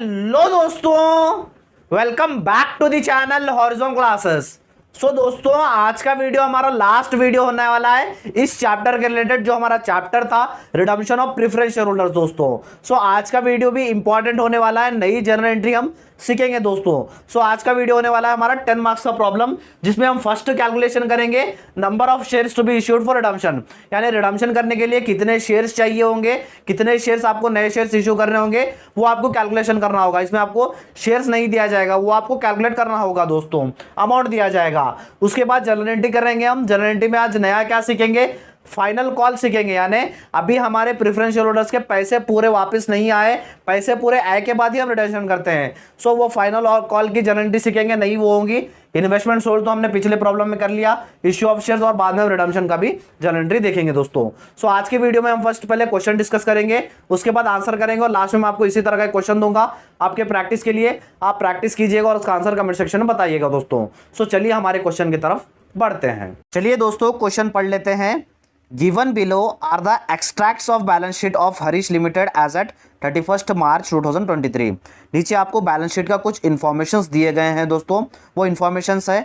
Hello दोस्तों, welcome back to the channel horizon classes. So दोस्तों, आज का वीडियो हमारा लास्ट वीडियो होने वाला है इस चैप्टर के रिलेटेड, जो हमारा चैप्टर था redemption of preference share holders. दोस्तों सो आज का वीडियो भी इंपॉर्टेंट होने वाला है, नई जर्नल एंट्री हम सीखेंगे दोस्तों। सो आज का वीडियो होने वाला है हमारा 10 मार्क्स का प्रॉब्लम, जिसमें हम फर्स्ट कैलकुलेशन करेंगे number of shares to be issued for redemption, यानी रिडम्पशन करने के लिए कितने शेयर्स चाहिए होंगे, कितने शेयर्स आपको नए शेयर्स इश्यू करने होंगे, वो आपको कैलकुलेशन करना होगा। इसमें आपको शेयर्स नहीं दिया जाएगा, वो आपको कैलकुलेट करना होगा दोस्तों, अमाउंट दिया जाएगा। उसके बाद जर्नल एंट्री करेंगे हम। जर्नल एंट्री में आज नया क्या सीखेंगे, फाइनल कॉल सीखेंगे, यानी अभी हमारे प्रेफरेंस शेयर होल्डर्स के पैसे पूरे वापस नहीं आए, पैसे पूरे आए के बाद ही हम रिडम्पशन करते हैं। सो वो फाइनल और कॉल की जर्नल एंट्री सीखेंगे, नहीं वो होंगी। इन्वेस्टमेंट सोल्ड तो हमने पिछले प्रॉब्लम में कर लिया, इश्यू ऑफ शेयर्स, और बाद में रिडम्पशन का भी जर्नल एंट्री देखेंगे दोस्तों। सो आज की वीडियो में हम फर्स्ट पहले क्वेश्चन डिस्कस करेंगे, उसके बाद आंसर करेंगे, और लास्ट में मैं आपको इसी तरह का क्वेश्चन दूंगा आपके प्रैक्टिस के लिए। आप प्रैक्टिस कीजिएगा और उसका आंसर कमेंट सेक्शन में बताइएगा दोस्तों। सो चलिए हमारे क्वेश्चन की तरफ बढ़ते हैं। चलिए दोस्तों, क्वेश्चन पढ़ लेते हैं। Given below are the extracts of balance sheet of Harish Limited as at 31st March 2023। नीचे आपको बैलेंस शीट का कुछ इंफॉर्मेशंस दिए गए हैं दोस्तों। वो इंफॉर्मेशंस है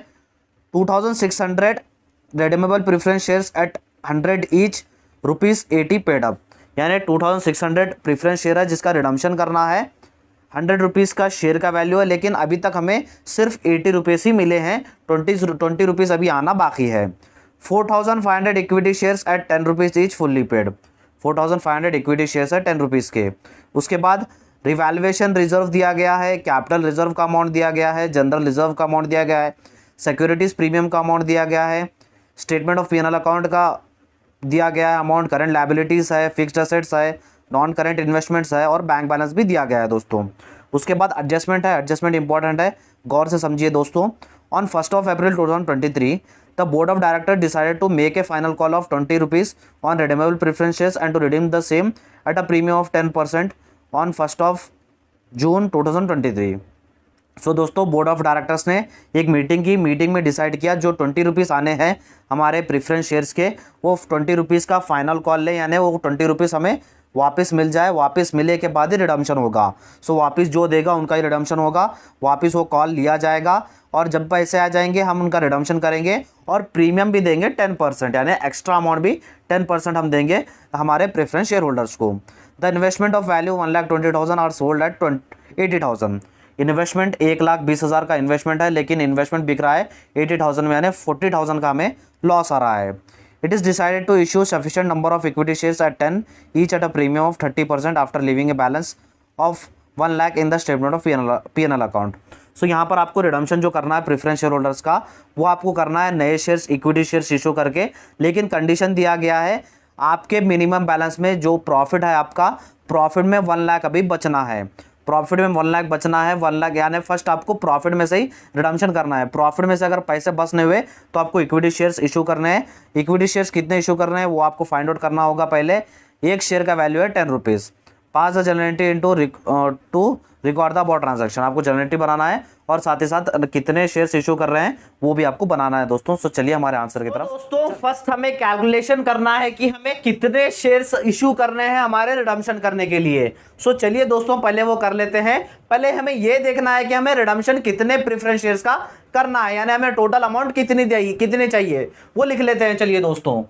2600 redeemable preference shares at 100 each, ₹80 paid up, यानी 2600 प्रेफरेंस शेयर है जिसका रिडम्पशन करना है। 100 रुपीज़ का शेयर का वैल्यू है, लेकिन अभी तक हमें सिर्फ 80 रुपीज़ ही मिले हैं, 20 रुपीज़ अभी आना बाकी है। 4500 equity shares at 10 rupees each fully paid, 4500 equity shares है 10 रुपीज़ के। उसके बाद रिवैल्यूएशन रिजर्व दिया गया है, कैपिटल रिजर्व का अमाउंट दिया गया है, जनरल रिजर्व का अमाउंट दिया गया है, सिक्योरिटीज़ प्रीमियम का अमाउंट दिया गया है, स्टेटमेंट ऑफ पीएनएल अकाउंट का दिया गया है अमाउंट, करंट लायबिलिटीज़ है, फिक्स्ड एसेट्स है, नॉन करंट इन्वेस्टमेंट्स है, और बैंक बैलेंस भी दिया गया है दोस्तों। उसके बाद एडजस्टमेंट है, एडजस्टमेंट इंपॉर्टेंट है, गौर से समझिए दोस्तों। On 1 April 2023 the board of directors decided to make a final call of 20 rupees on redeemable preference shares and to redeem the same at a premium of 10% on 1 जून 2023। सो दोस्तों, board of directors ने एक meeting की, meeting में decide किया जो 20 rupees आने हैं हमारे प्रेफरेंस शेयर्स के, वो 20 रुपीज़ का फाइनल कॉल ले, यानी वो 20 रुपीज़ हमें वापस मिल जाए, वापस मिले के बाद ही रिडम्पशन होगा। सो वापस जो देगा उनका ही रिडम्पशन होगा, वापस वो कॉल लिया जाएगा, और जब पैसे आ जाएंगे हम उनका रिडम्पशन करेंगे, और प्रीमियम भी देंगे 10%, यानी एक्स्ट्रा अमाउंट भी 10% हम देंगे हमारे प्रेफरेंस शेयर होल्डर्स को। The investment of value 1,20,000 are sold at 80,000। Investment 1,20,000 का इन्वेस्टमेंट है, लेकिन इन्वेस्टमेंट बिक रहा है 80,000 में, यानी 40,000 का हमें लॉस आ रहा है। It is decided to issue sufficient number of equity shares at 10 each at a premium of 30% after leaving a balance of 1 lakh in the statement of PNL account. So यहाँ पर आपको रिडम्पशन जो करना है प्रेफरेंस शेयर होल्डर्स का, वो आपको करना है नए शेयर्स, इक्विटी शेयर्स इशू करके, लेकिन कंडीशन दिया गया है आपके मिनिमम बैलेंस में जो प्रॉफिट है, आपका प्रॉफिट में 1 लाख अभी बचना है, प्रॉफिट में 1 लाख बचना है। 1 लाख यानी फर्स्ट आपको प्रॉफिट में से ही रिडम्पशन करना है। प्रॉफिट में से अगर पैसे बच नहीं हुए तो आपको इक्विटी शेयर्स इशू करने हैं। इक्विटी शेयर्स कितने इशू करने हैं वो आपको फाइंड आउट करना होगा। पहले एक शेयर का वैल्यू है 10 rupees, pass the journal entry into two record the about transaction, आपको जर्नल एंट्री बनाना है, और साथ ही साथ कितने शेयर्स इशू कर रहे हैं वो भी आपको बनाना है दोस्तों। सो चलिए हमारे आंसर की तरफ। दोस्तों फर्स्ट हमें कैलकुलेशन करना है कि हमें कितने शेयर्स इशू करने हैं हमारे रिडम्पशन करने के लिए। सो चलिए दोस्तों पहले वो कर लेते हैं। पहले हमें ये देखना है कि हमें रिडम्पशन कितने प्रेफरेंस शेयर्स का करना है, यानी हमें टोटल अमाउंट कितनी चाहिए वो लिख लेते हैं। चलिए दोस्तों,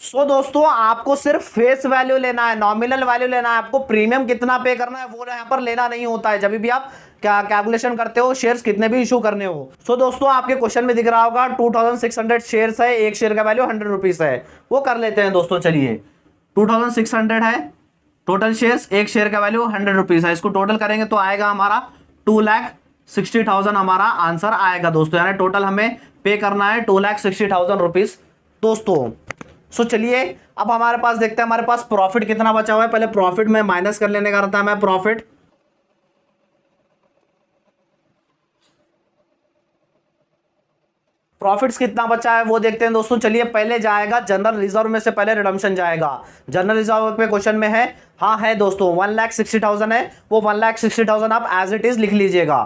सो दोस्तों आपको सिर्फ फेस वैल्यू लेना है, नॉमिनल वैल्यू लेना है। आपको प्रीमियम कितना पे करना है वो यहां पर लेना नहीं होता है जब भी आप क्या कैलकुलेशन करते हो, शेयर्स कितने भी इशू करने हो। सो दोस्तों आपके क्वेश्चन में दिख रहा होगा 2600 शेयर्स है, एक शेयर का वैल्यू 100 रुपीज है, वो कर लेते हैं दोस्तों। चलिए 2600 है टोटल शेयर्स, एक शेयर का वैल्यू 100 रुपीज है, इसको टोटल करेंगे तो आएगा हमारा 2,60,000 हमारा आंसर आएगा दोस्तों, यानी टोटल हमें पे करना है 2,60,000 रुपीज दोस्तों। सो चलिए अब हमारे पास देखते हैं हमारे पास प्रॉफिट कितना बचा हुआ है। पहले प्रॉफिट में माइनस कर लेने का रहता है, मैं प्रॉफिट्स कितना बचा है वो देखते हैं दोस्तों। चलिए पहले जाएगा जनरल रिजर्व में से, पहले रिडम्पशन जाएगा। जनरल रिजर्व पे क्वेश्चन में है, हाँ है दोस्तों 1,60,000 है, वो 1,60,000 आप एज इट इज लिख लीजिएगा।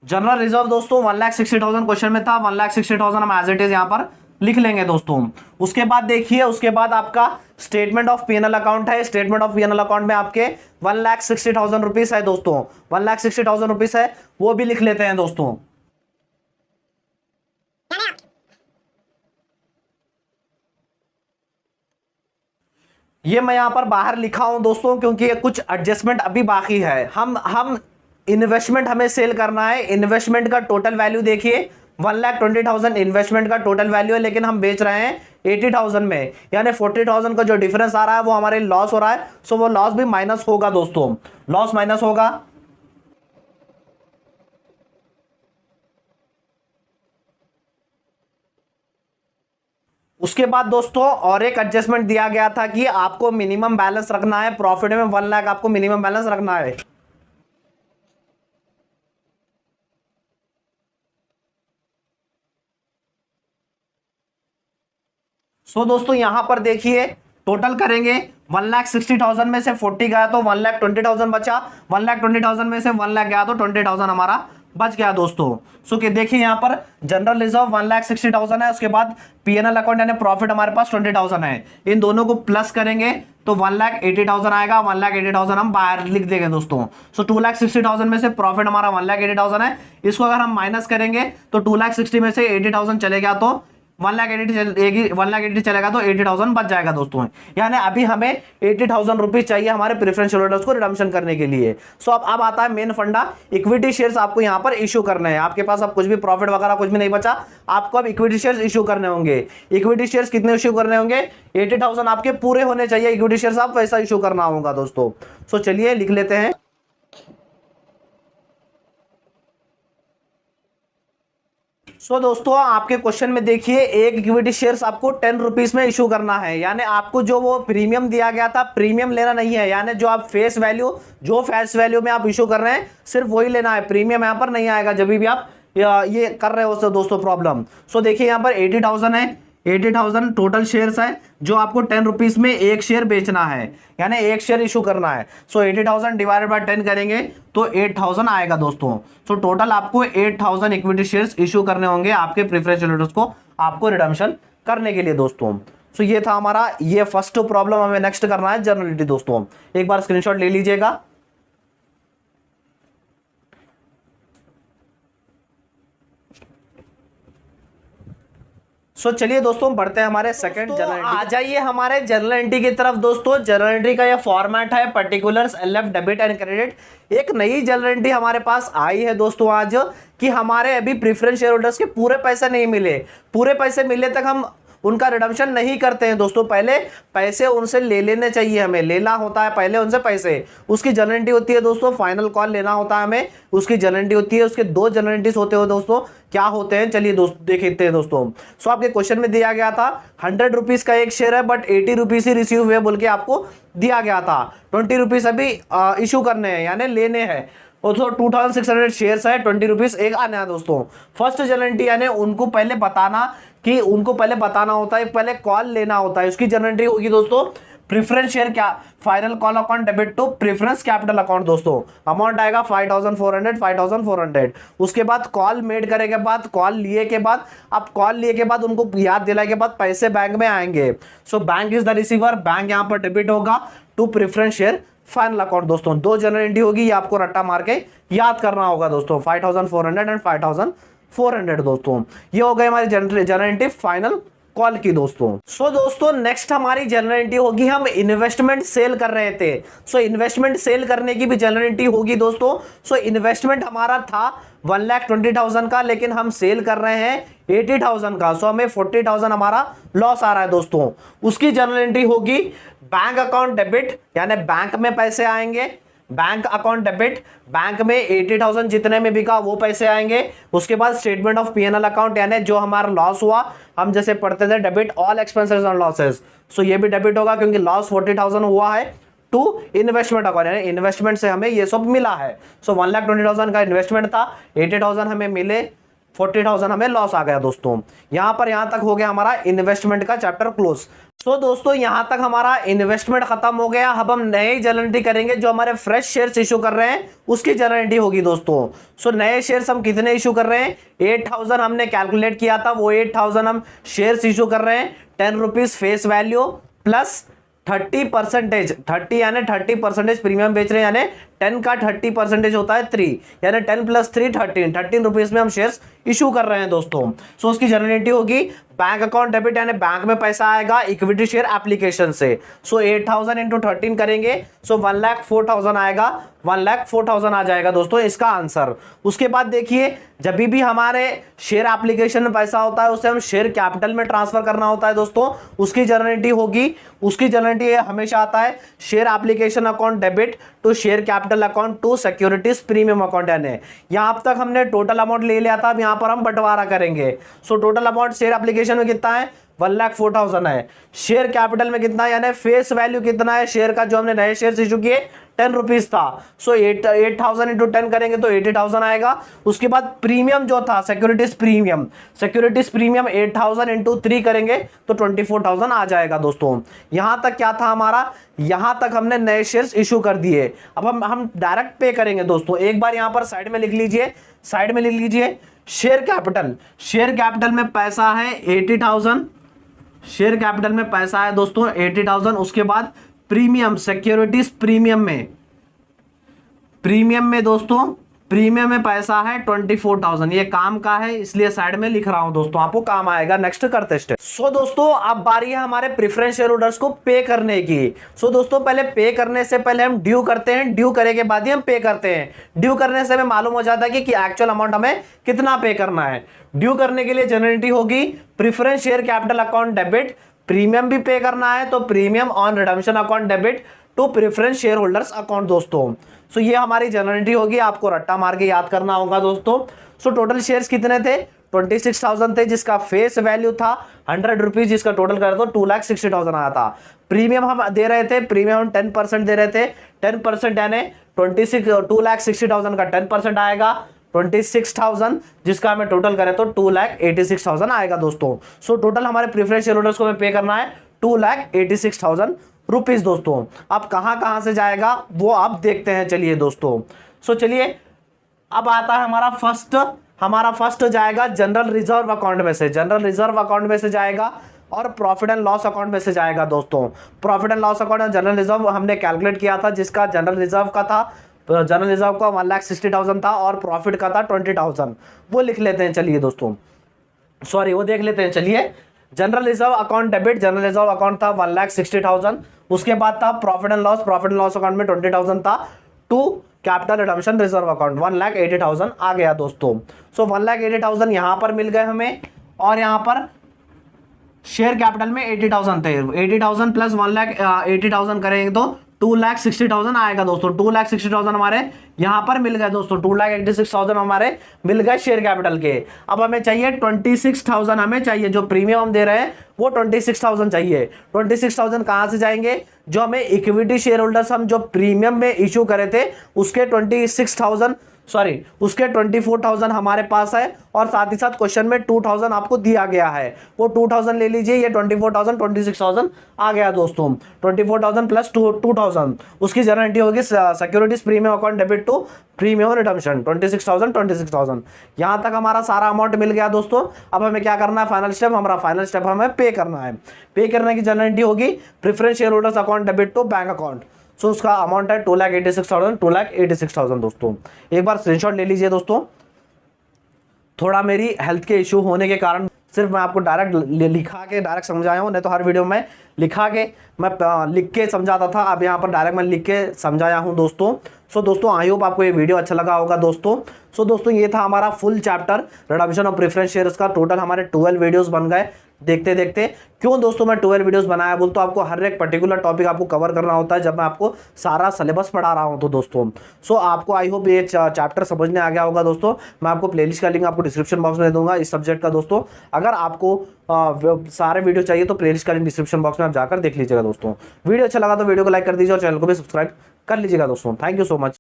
जनरल रिजर्व दोस्तों 1,60,000 क्वेश्चन में था, 1,60,000 हम एज इट इज यहाँ पर लिख लेंगे दोस्तों। उसके बाद देखिए, उसके बाद आपका स्टेटमेंट ऑफ पीएनएल अकाउंट है। स्टेटमेंट ऑफ पीएनएल अकाउंट में आपके 1,60,000 रुपीज है दोस्तों, 1,60,000 रुपीज है, वो भी लिख लेते हैं दोस्तों। ये मैं यहां पर बाहर लिखा हूं दोस्तों क्योंकि ये कुछ एडजस्टमेंट अभी बाकी है। हम इन्वेस्टमेंट हमें सेल करना है। इन्वेस्टमेंट का टोटल वैल्यू देखिए 1,20,000 इन्वेस्टमेंट का टोटल वैल्यू है, लेकिन हम बेच रहे हैं 80,000 में, यानी 40,000 का जो डिफरेंस आ रहा है वो हमारे लॉस हो रहा है। सो वो लॉस भी माइनस होगा दोस्तों, लॉस माइनस होगा। उसके बाद दोस्तों और एक एडजस्टमेंट दिया गया था कि आपको मिनिमम बैलेंस रखना है, प्रॉफिट में 1 लाख आपको मिनिमम बैलेंस रखना है। सो दोस्तों यहां पर देखिए, टोटल करेंगे 1,60,000 में से 40 गया तो 1,20,000 बचा, 1,20,000 में से 1 लाख गया तो 20,000 हमारा बच गया दोस्तों। सो कि देखिए यहां पर जनरल रिजर्व 1,60,000 है, उसके बाद पीएनएल अकाउंट यानी प्रॉफिट हमारे पास 20,000 है। इन दोनों को प्लस करेंगे तो 1,80,000 आएगा। 1,80,000 हम बाहर लिख देंगे दोस्तों। सो 2,60,000 में से प्रॉफिट हमारा 1,80,000 है, इसको अगर हम माइनस करेंगे तो 2,60,000 में से 80,000 चले गया तो 1,80,000 चलेगा तो 80,000 बच जाएगा दोस्तों। यानी अभी हमें 80,000 रुपीज चाहिए हमारे प्रेफरेंस शेयर होल्डर्स को रिडम्पशन करने के लिए। सो अब आता है मेन फंडा, इक्विटी शेयर्स आपको यहां पर इशू करने हैं। आपके पास अब कुछ भी प्रॉफिट वगैरह कुछ भी नहीं बचा, आपको अब इक्विटी शेयर्स इशू करने होंगे। इक्विटी शेयर्स कितने इशू करने होंगे? 80,000 आपके पूरे होने चाहिए इक्विटी शेयर्स, आप वैसा इशू करना होगा दोस्तों। सो चलिए लिख लेते हैं। सो दोस्तों आपके क्वेश्चन में देखिए, एक इक्विटी शेयर्स आपको 10 रुपीज में इशू करना है, यानी आपको जो वो प्रीमियम दिया गया था प्रीमियम लेना नहीं है, यानी जो आप फेस वैल्यू में आप इशू कर रहे हैं सिर्फ वही लेना है, प्रीमियम यहां पर नहीं आएगा जब भी आप ये कर रहे हो दोस्तों प्रॉब्लम। सो देखिए यहां पर 80,000 है, 80,000 टोटल शेयर्स है जो आपको 10 रुपीज में एक शेयर बेचना है, यानी एक शेयर इशू करना है। सो 80,000 डिवाइडेड बाय 10 करेंगे तो 8,000 आएगा दोस्तों। सो टोटल आपको 8,000 इक्विटी शेयर्स इशू करने होंगे आपके प्रेफरेंस होल्डर्स को, आपको रिडम्पशन करने के लिए दोस्तों। सो ये था हमारा ये फर्स्ट प्रॉब्लम। हमें नेक्स्ट करना है जनरलिटी दोस्तों, एक बार स्क्रीनशॉट ले लीजिएगा। सो चलिए दोस्तों बढ़ते हैं हमारे सेकंड जनरल एंट्री। आ जाइए हमारे जनरल एंट्री की तरफ दोस्तों। जनरल एंट्री का ये फॉर्मेट है particulars, LF, debit and credit. एक नई जनरल एंट्री हमारे पास आई है दोस्तों आज, कि हमारे अभी प्रेफरेंस शेयर होल्डर्स के पूरे पैसे नहीं मिले, पूरे पैसे मिलने तक हम उनका रिडम्पशन नहीं करते हैं दोस्तों। पहले पैसे उनसे ले लेने चाहिए, हमें लेना होता है पहले उनसे पैसे, उसकी जनरल एंट्री होती है दोस्तों। फाइनल कॉल लेना होता है हमें, उसकी जनरल एंट्री होती है। उसके 2 जनरल एंट्रीज होते हो दोस्तों, क्या होते हैं चलिए दोस्तों देखते हैं दोस्तों। सो आपके क्वेश्चन में दिया गया था 100 रुपीज का एक शेयर है बट 80 रुपीज ही रिसीव हुए बोल के आपको दिया गया था। 20 रुपीज अभी इशू करने हैं यानी लेने हैं, और तो 2,600 शेयर्स है, 20 रुपीज एक आने हैं दोस्तों। फर्स्ट जनरल एंट्री यानी उनको पहले बताना होता है, पहले कॉल लेना होता है। उसकी जनरल एंट्री होगी दोस्तों प्रेफरेंस शेयर क्या final call account debit to preference capital account दोस्तों। अमाउंट आएगा 5,400। उसके बाद कॉल मेड करने के बाद, कॉल लिए के बाद उनको याद दिलाने के बाद पैसे बैंक में आएंगे। So bank is the receiver, bank यहां पर डेबिट होगा to preference share final account दोस्तों। 2 जनरल एंट्री होगी, ये आपको रट्टा मार के याद करना होगा दोस्तों, 5,400 एंड 5,400 दोस्तों। ये हो गई हमारी जनरल एंट्री फाइनल कॉल की दोस्तों। सो दोस्तों नेक्स्ट हमारी जनरल एंट्री होगी, हम इन्वेस्टमेंट सेल कर रहे थे। सो इन्वेस्टमेंट सेल करने की भी जनरल एंट्री होगी दोस्तों। सो इन्वेस्टमेंट हमारा था 1,20,000 का, लेकिन हम सेल कर रहे हैं 80,000 का। सो हमें 40,000 हमारा लॉस आ रहा है दोस्तों। उसकी जनरल एंट्री होगी बैंक अकाउंट डेबिट, यानी बैंक में पैसे आएंगे, बैंक अकाउंट डेबिट, बैंक में 80,000 जितने में बिका वो पैसे आएंगे। उसके बाद स्टेटमेंट ऑफ पीएनएल अकाउंट, यानी जो हमारा लॉस हुआ, हम जैसे पढ़ते थे debit all expenses and losses, so ये भी डेबिट होगा क्योंकि लॉस 40,000 हुआ है, टू इन्वेस्टमेंट अकाउंट, यानी इन्वेस्टमेंट से हमें ये सब मिला है। सो 1,20,000 का इन्वेस्टमेंट था, 80,000 हमें मिले, 40,000 हमें लॉस आ गया दोस्तों। यहां पर यहां तक हो गया हमारा इन्वेस्टमेंट का चैप्टर क्लोज। सो दोस्तों यहां तक हमारा इन्वेस्टमेंट खत्म हो गया। अब हम नए जर्नल एंट्री करेंगे, जो हमारे फ्रेश शेयर्स इशू कर रहे हैं उसकी जर्नल एंट्री होगी दोस्तों। सो नए शेयर्स हम कितने इशू कर रहे हैं, 8,000 हमने कैलकुलेट किया था, वो 8,000 हम शेयर्स इशू कर रहे हैं 10 रुपीज फेस वैल्यू प्लस 30%, 30 यानी 30% प्रीमियम बेच रहे हैं, यानी 10 का 30% होता है 3, यानी 10 + 3 13 रुपीज में हम शेयर्स इशू कर रहे हैं दोस्तों। सो उसकी जर्नल एंट्री होगी बैंक अकाउंट डेबिट, यानी बैंक में पैसा आएगा इक्विटी शेयर एप्लीकेशन से। सो 8,000 × 13 करेंगे, सो 1,04,000 आएगा, 1,04,000 आ जाएगा दोस्तों इसका आंसर। उसके बाद देखिए जब भी हमारे शेयर एप्लीकेशन में पैसा होता है उसे हम शेयर कैपिटल में ट्रांसफर करना होता है दोस्तों, उसकी जर्नल एंट्री होगी। उसकी जर्नल एंट्री हमेशा आता है share application account debit to share capital account to securities premium account, यानी यहां तक हमने टोटल अमाउंट ले लिया था, अब यहां पर हम बंटवारा करेंगे। So total amount share application में कितना है, 1,04,000 है। शेयर कैपिटल में कितना है, यानी फेस वैल्यू कितना है शेयर का, जो हमने नए शेयर इशू किए 10 रुपीज था। सो 8,000 × 10 करेंगे तो 80,000 आएगा। उसके बाद प्रीमियम जो था सिक्योरिटीज प्रीमियम 8,000 × 3 करेंगे तो 24,000 आ जाएगा दोस्तों। यहां तक क्या था हमारा, यहां तक हमने नए शेयर्स इशू कर दिए। अब हम डायरेक्ट पे करेंगे दोस्तों। एक बार यहां पर साइड में लिख लीजिए, शेयर कैपिटल में पैसा है 80,000, शेयर कैपिटल में पैसा है दोस्तों 80,000। उसके बाद प्रीमियम सिक्योरिटीज प्रीमियम में दोस्तों प्रीमियम में पैसा है 24,000, ये काम का है इसलिए साइड में लिख रहा हूं दोस्तों, आपको काम आएगा। नेक्स्ट करते स्टेप। सो दोस्तों अब बारी है हमारे प्रेफरेंस शेयर होल्डर्स को पे करने की। सो दोस्तों पहले पे करने से पहले हम ड्यू करते हैं, ड्यू करे के बाद ही हम पे करते हैं। ड्यू करने से हमें मालूम हो जाता है कि एक्चुअल अमाउंट हमें कितना पे करना है। ड्यू करने के लिए जर्नल एंट्री होगी preference share capital account debit, premium भी पे करना है तो premium on redemption account debit to preference share holders account दोस्तों। सो ये हमारी जर्नल एंट्री होगी, आपको रट्टा मार के याद करना होगा दोस्तों। सो टोटल शेयर्स कितने थे, 26,000 थे, जिसका फेस वैल्यू था 100 रुपीज, जिसका टोटल करें तो 2,60,000 आया था। प्रीमियम हम दे रहे थे, प्रीमियम हम 10% दे रहे थे, 10% यानी 2,60,000 का 10% आएगा 26,000, जिसका हमें टोटल करें तो 2,86,000 आएगा दोस्तों। सो टोटल हमारे प्रेफरेंस शेयर होल्डर्स को हमें पे करना है 2,86,000 रुपीज दोस्तों। अब कहां से जाएगा वो आप देखते हैं, चलिए दोस्तों। सो चलिए अब आता है हमारा फर्स्ट जाएगा जनरल रिजर्व अकाउंट में से, जनरल रिजर्व अकाउंट में से जाएगा और प्रॉफिट एंड लॉस अकाउंट में से जाएगा दोस्तों। प्रॉफिट एंड लॉस अकाउंट और जनरल रिजर्व हमने कैलकुलेट किया था, जिसका जनरल रिजर्व का 1,60,000 था और प्रॉफिट का था 20,000। वो लिख लेते हैं चलिए दोस्तों, सॉरी वो देख लेते हैं चलिए। General reserve account debit, general reserve account था 1,60,000। उसके बाद था प्रॉफिट एंड लॉस अकाउंट में 20,000 था to capital redemption reserve account 1,80,000 आ गया दोस्तों। सो 1,80,000 यहां पर मिल गए हमें, और यहां पर शेयर कैपिटल में 80,000 थे, 80,000 प्लस 1,80,000 करेंगे तो 2,60,000 आएगा दोस्तों। 2,60,000 हमारे यहां पर मिल गए दोस्तों, 2,86,000 हमारे मिल गए शेयर कैपिटल के। अब हमें चाहिए 26,000, हमें चाहिए जो प्रीमियम हम दे रहे हैं वो 26,000 चाहिए। 26,000 कहां से जाएंगे, जो हमें इक्विटी शेयर होल्डर्स हम जो प्रीमियम में इश्यू करे थे उसके 24,000 हमारे पास है, और साथ ही साथ क्वेश्चन में 2,000 आपको दिया गया है, वो 2,000 ले लीजिए। ये 24,000 26,000 आ गया दोस्तों। 24,000 प्लस 2,000 उसकी जर्नल एंट्री होगी securities premium account debit to premium redemption 26,000। यहां तक हमारा सारा अमाउंट मिल गया दोस्तों। अब हमें क्या करना है, फाइनल स्टेप हमें पे करना है। पे करने की जर्नल एंट्री होगी preference share holders account debit to bank account. So उसका अमाउंट है 2,86,000 दोस्तों। एक बार स्क्रीनशॉट ले लीजिए दोस्तों। थोड़ा मेरी हेल्थ के इशू होने के कारण सिर्फ मैं आपको डायरेक्ट लिखा के डायरेक्ट समझाया हूँ, नहीं तो हर वीडियो में लिख के समझाता था। अब यहाँ पर डायरेक्ट मैं लिख के समझाया हूँ दोस्तों। सो दोस्तों आई होप आपको ये वीडियो अच्छा लगा होगा दोस्तों। सो दोस्तों ये था हमारा full chapter redemption of preference shares का। टोटल हमारे 12 वीडियोस बन गए देखते देखते। क्यों दोस्तों मैं 12 वीडियोस बनाया बोल, तो आपको हर एक पर्टिकुलर टॉपिक आपको कवर करना होता है जब मैं आपको सारा सिलेबस पढ़ा रहा हूं तो दोस्तों। सो आपको आई होप ये चैप्टर समझने आ गया होगा दोस्तों। मैं आपको प्लेलिस्ट का लिंक आपको डिस्क्रिप्शन बॉक्स में दे दूंगा इस सब्जेक्ट का दोस्तों। अगर आपको सारे वीडियो चाहिए तो प्लेलिस्ट का लिंक डिस्क्रिप्शन बॉक्स में आप जाकर देख लीजिएगा दोस्तों। वीडियो अच्छा लगा तो वीडियो को लाइक कर दीजिए और चैनल को भी सब्सक्राइब कर लीजिएगा दोस्तों। Thank you so much.